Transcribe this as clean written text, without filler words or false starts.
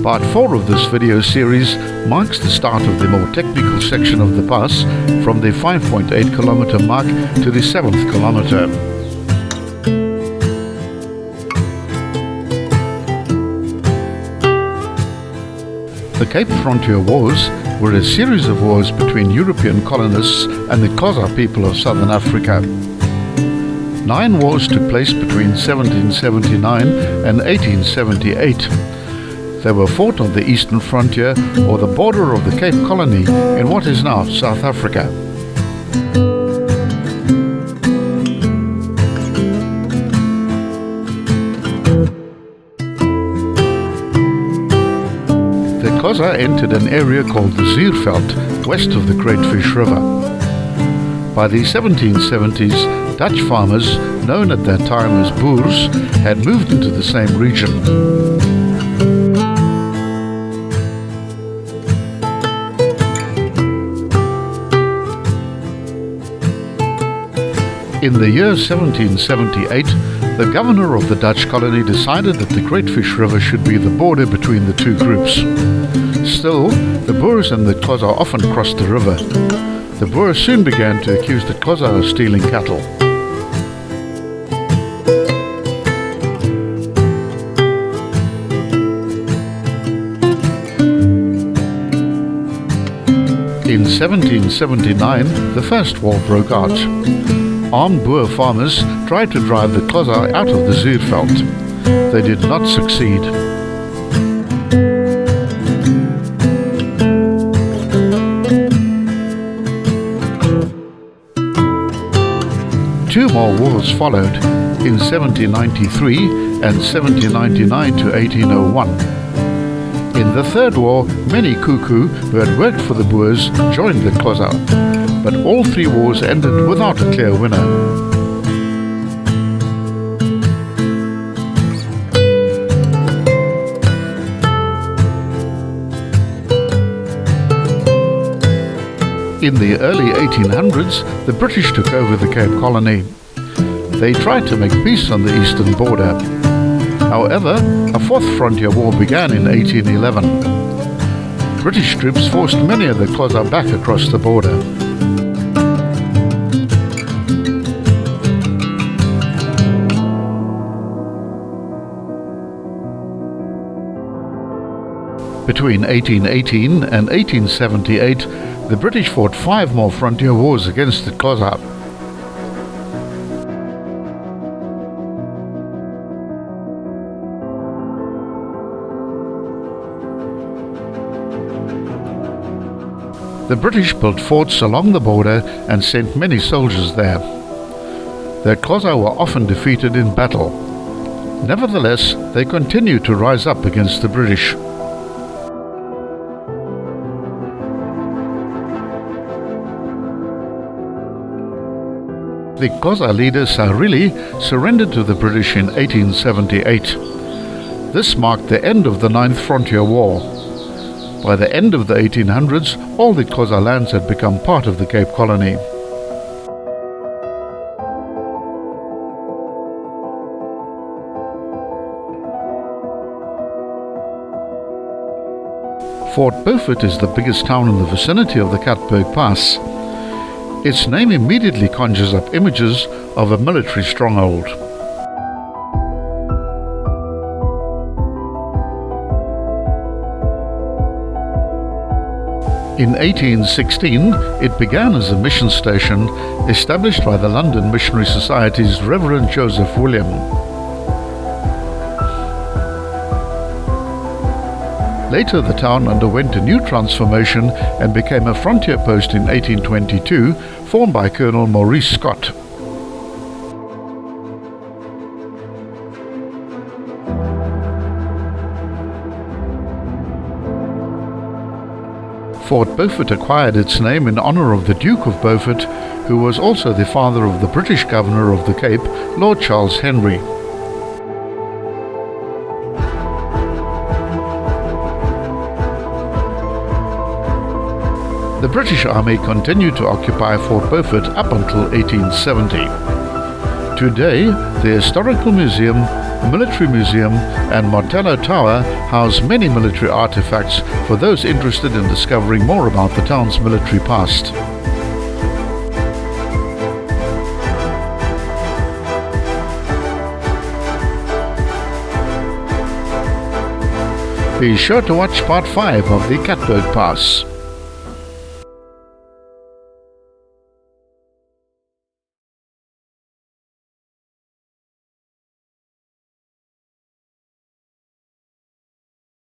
Part 4 of this video series marks the start of the more technical section of the pass from the 5.8 kilometer mark to the 7th kilometer. The Cape Frontier Wars were a series of wars between European colonists and the Xhosa people of southern Africa. 9 wars took place between 1779 and 1878. They were fought on the eastern frontier or the border of the Cape Colony in what is now South Africa. The Xhosa entered an area called the Zuurveld, west of the Great Fish River. By the 1770s, Dutch farmers, known at that time as Boers, had moved into the same region. In the year 1778, the governor of the Dutch colony decided that the Great Fish River should be the border between the two groups. Still, the Boers and the Xhosa often crossed the river. The Boers soon began to accuse the Xhosa of stealing cattle. In 1779, the First War broke out. Armed Boer farmers tried to drive the Xhosa out of the Zuurveld. They did not succeed. Two more wars followed in 1793 and 1799 to 1801. In the Third War, many Kuku who had worked for the Boers joined the Xhosa. But all 3 wars ended without a clear winner. In the early 1800s, the British took over the Cape Colony. They tried to make peace on the eastern border. However, a 4th frontier war began in 1811. British troops forced many of the Xhosa back across the border. Between 1818 and 1878, the British fought 5 more frontier wars against the Xhosa. The British built forts along the border and sent many soldiers there. The Xhosa were often defeated in battle. Nevertheless, they continued to rise up against the British. The Xhosa leader Sarili surrendered to the British in 1878. This marked the end of the 9th Frontier War. By the end of the 1800s, all the Xhosa lands had become part of the Cape Colony. Fort Beaufort is the biggest town in the vicinity of the Katberg Pass. Its name immediately conjures up images of a military stronghold. In 1816, it began as a mission station established by the London Missionary Society's Reverend Joseph William. Later, the town underwent a new transformation and became a frontier post in 1822, formed by Colonel Maurice Scott. Fort Beaufort acquired its name in honor of the Duke of Beaufort, who was also the father of the British Governor of the Cape, Lord Charles Henry. The British Army continued to occupy Fort Beaufort up until 1870. Today, the Historical Museum The military museum and Martello Tower house many military artifacts for those interested in discovering more about the town's military past. Be sure to watch part 5 of the Katberg Pass.